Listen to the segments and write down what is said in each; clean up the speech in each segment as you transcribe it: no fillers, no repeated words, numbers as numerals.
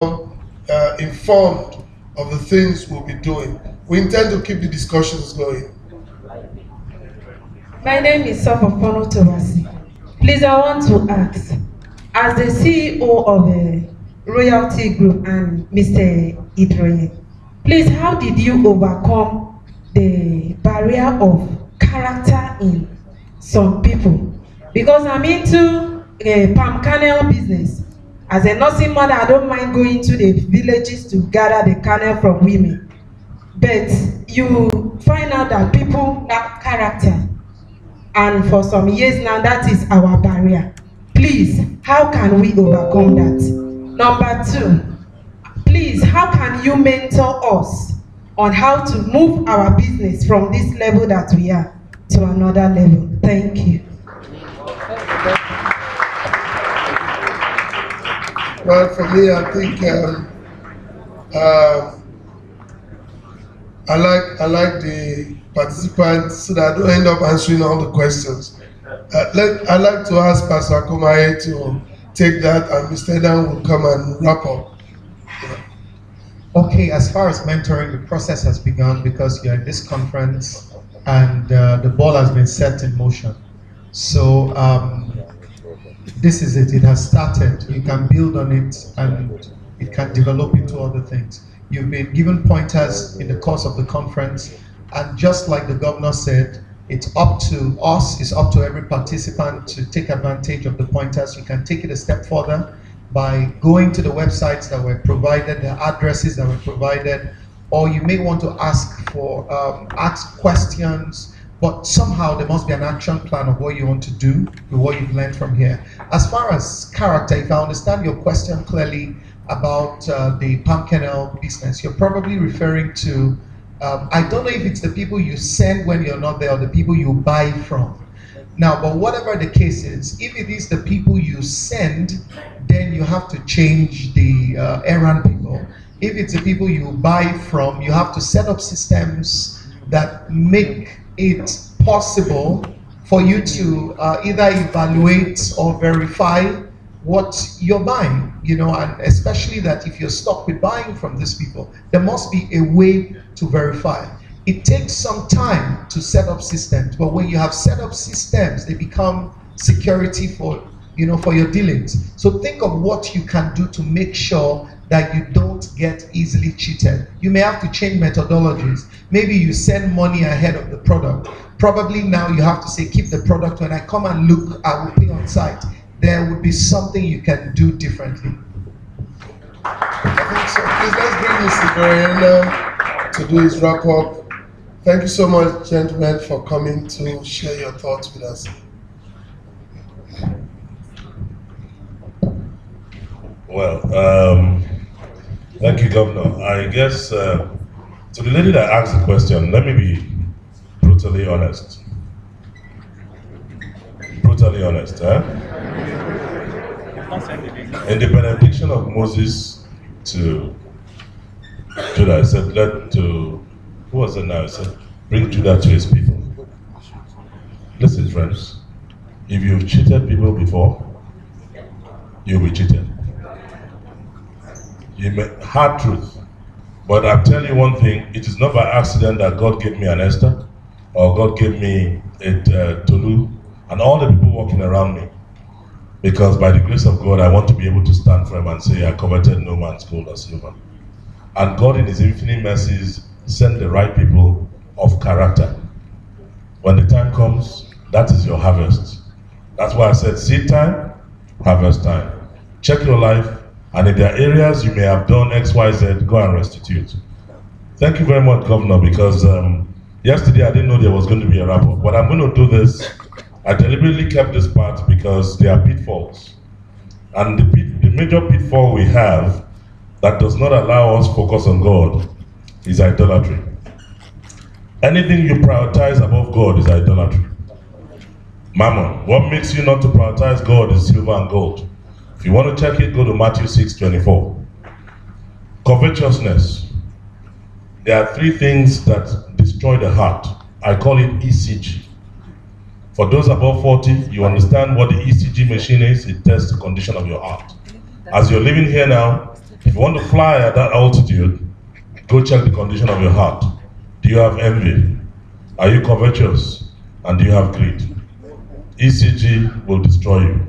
informed of the things we'll be doing. We intend to keep the discussions going. My name is Sofofono Towasi. Please, I want to ask, as the CEO of Royalty Group and Mr. Idroye, please, how did you overcome the barrier of character in some people? Because I'm into palm kernel business. As a nursing mother, I don't mind going to the villages to gather the kernel from women. But you find out that people lack character. And for some years now, that is our barrier. Please, how can we overcome that? Number two, please, how can you mentor us on how to move our business from this level that we are to another level? Thank you. Well, for me, I think I like the participants so that I don't end up answering all the questions. I'd like to ask Pastor Akomaye to take that, and Mr. Dan will come and wrap up. Okay, as far as mentoring, the process has begun because you're at this conference and the ball has been set in motion. So this is it. It has started. You can build on it and it can develop into other things. You've been given pointers in the course of the conference, and just like the governor said, it's up to us, it's up to every participant to take advantage of the pointers. You can take it a step further by going to the websites that were provided, the addresses that were provided, or you may want to ask questions, but somehow there must be an action plan of what you want to do with what you've learned from here. As far as character, if I understand your question clearly about the palm kernel business, you're probably referring to, I don't know if it's the people you send when you're not there or the people you buy from. Now, but whatever the case is, if it is the people you send, then you have to change the errand people. If it's the people you buy from, you have to set up systems that make it possible for you to either evaluate or verify what you're buying, you know, and especially that if you're stuck with buying from these people, there must be a way to verify. It takes some time to set up systems, but when you have set up systems, they become security for, you know, for your dealings. So think of what you can do to make sure that you don't get easily cheated. You may have to change methodologies. Maybe you send money ahead of the product. Probably now you have to say, keep the product. When I come and look, I will pay on site. There would be something you can do differently. I think so. Please, let's bring Mr. Dorian to do his wrap up. Thank you so much, gentlemen, for coming to share your thoughts with us. Well, thank you, Governor. I guess to the lady that asked the question, let me be brutally honest. Brutally honest, In the benediction of Moses to Judah, I said, who was it now? I said, bring Judah to his people. Listen, friends, if you've cheated people before, you'll be cheated. Hard truth. But I'll tell you one thing, it is not by accident that God gave me an Esther, or God gave me a Tolu, and all the people walking around me. Because by the grace of God, I want to be able to stand firm and say, I coveted no man's gold or silver. And God in his infinite mercies sent the right people of character. When the time comes, that is your harvest. That's why I said seed time, harvest time. Check your life, and if there are areas you may have done X, Y, Z, go and restitute. Thank you very much, Governor, because yesterday I didn't know there was going to be a wrap-up. But I'm going to do this. I deliberately kept this part because there are pitfalls. And the major pitfall we have that does not allow us focus on God is idolatry. Anything you prioritize above God is idolatry. Mammon, what makes you not to prioritize God is silver and gold. If you want to check it, go to Matthew 6:24. Covetousness. There are three things that destroy the heart. I call it ECG. For those above 40, you understand what the ECG machine is. It tests the condition of your heart. As you're living here now, If you want to fly at that altitude, go check the condition of your heart. Do you have envy? Are you covetous? And do you have greed? ECG will destroy you.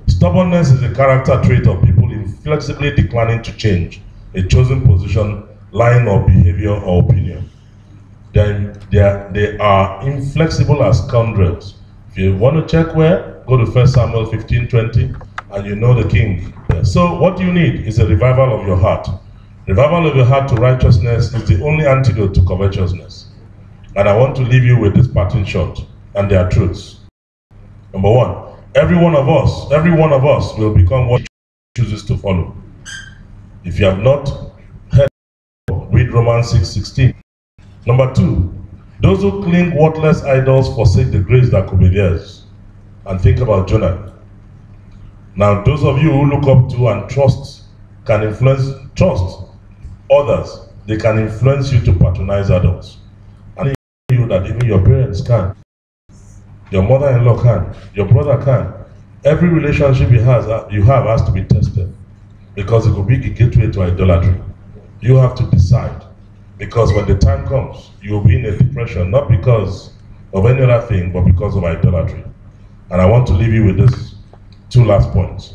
Stubbornness is a character trait of people inflexibly declining to change a chosen position, line of behavior or opinion. They are inflexible as scoundrels. If you want to check where, go to 1 Samuel 15:20, and you know the king. So what you need is a revival of your heart. Revival of your heart to righteousness is the only antidote to covetousness. And I want to leave you with this parting shot, and their truths. Number one, every one of us will become what he chooses to follow. If you have not heard, read Romans 6:16. Number two, those who cling worthless idols forsake the grace that could be theirs. And think about Jonah. Now, those of you who look up to and trust others. They can influence you to patronize adults. And you that even your parents can, your mother-in-law can, your brother can. Every relationship you have has to be tested, because it could be a gateway to idolatry. You have to decide, because when the time comes, you will be in a depression, not because of any other thing, but because of idolatry. And I want to leave you with this two last points.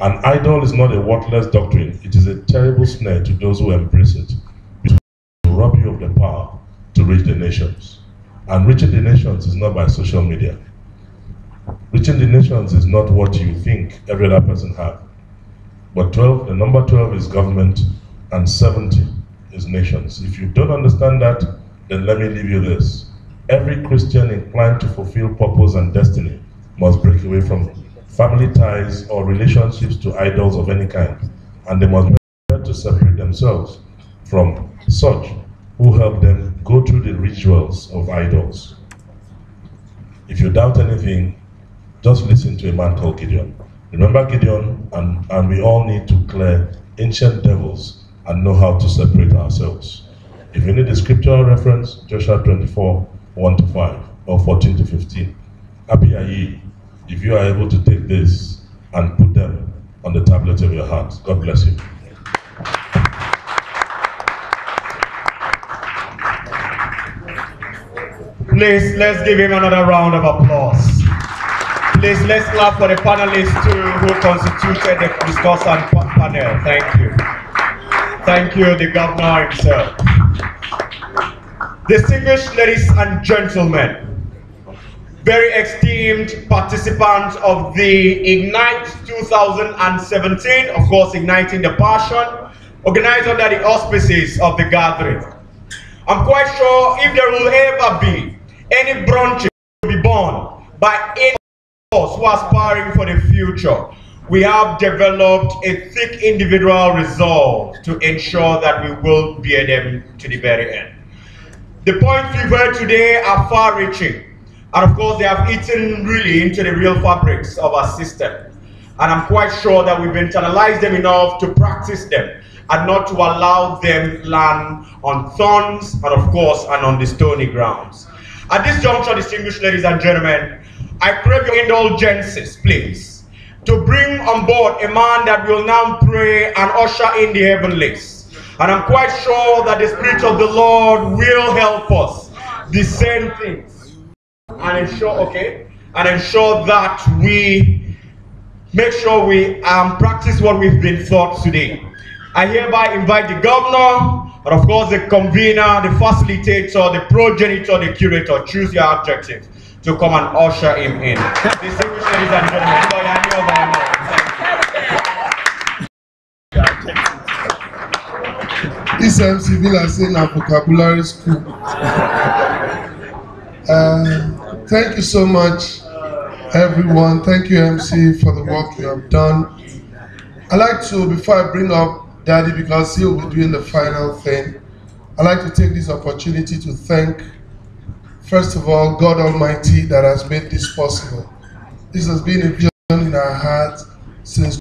An idol is not a worthless doctrine. It is a terrible snare to those who embrace it. It will rob you of the power to reach the nations. And reaching the nations is not by social media. Reaching the nations is not what you think every other person has. But the number 12 is government, and 70 is nations. If you don't understand that, then let me leave you this. Every Christian inclined to fulfill purpose and destiny must break away from family ties or relationships to idols of any kind, and they must learn to separate themselves from such who help them go through the rituals of idols. If you doubt anything, just listen to a man called Gideon. Remember Gideon, and we all need to clear ancient devils and know how to separate ourselves. If you need a scriptural reference, Joshua 24:1-5 or 14-15. Happy are ye if you are able to take this and put them on the tablet of your heart. God bless you. Please, let's give him another round of applause. Please, let's clap for the panelists too, who constituted the discussant panel. Thank you. Thank you, the governor himself. Distinguished ladies and gentlemen, very esteemed participants of the Ignite 2017, of course, Igniting the Passion, organized under the auspices of the gathering. I'm quite sure if there will ever be any branches to be born by any of us who are aspiring for the future, we have developed a thick individual resolve to ensure that we will bear them to the very end. The points we've heard today are far-reaching. And of course, they have eaten really into the real fabrics of our system. And I'm quite sure that we've internalized them enough to practice them and not to allow them land on thorns and of course, and on the stony grounds. At this juncture, distinguished ladies and gentlemen, I crave your indulgences, please, to bring on board a man that will now pray and usher in the heavenlies. And I'm quite sure that the Spirit of the Lord will help us discern things. And ensure that we make sure we practice what we've been taught today. I hereby invite the governor, and of course the convener, the facilitator, the progenitor, the curator, choose your objective, to come and usher him in. Distinguished ladies and gentlemen, this MC Villa saying a vocabulary school. Thank you so much, everyone. Thank you, MC, for the work you have done. I'd like to, before I bring up Daddy, because he'll be doing the final thing, I'd like to take this opportunity to thank, first of all, God Almighty that has made this possible. This has been a vision in our hearts since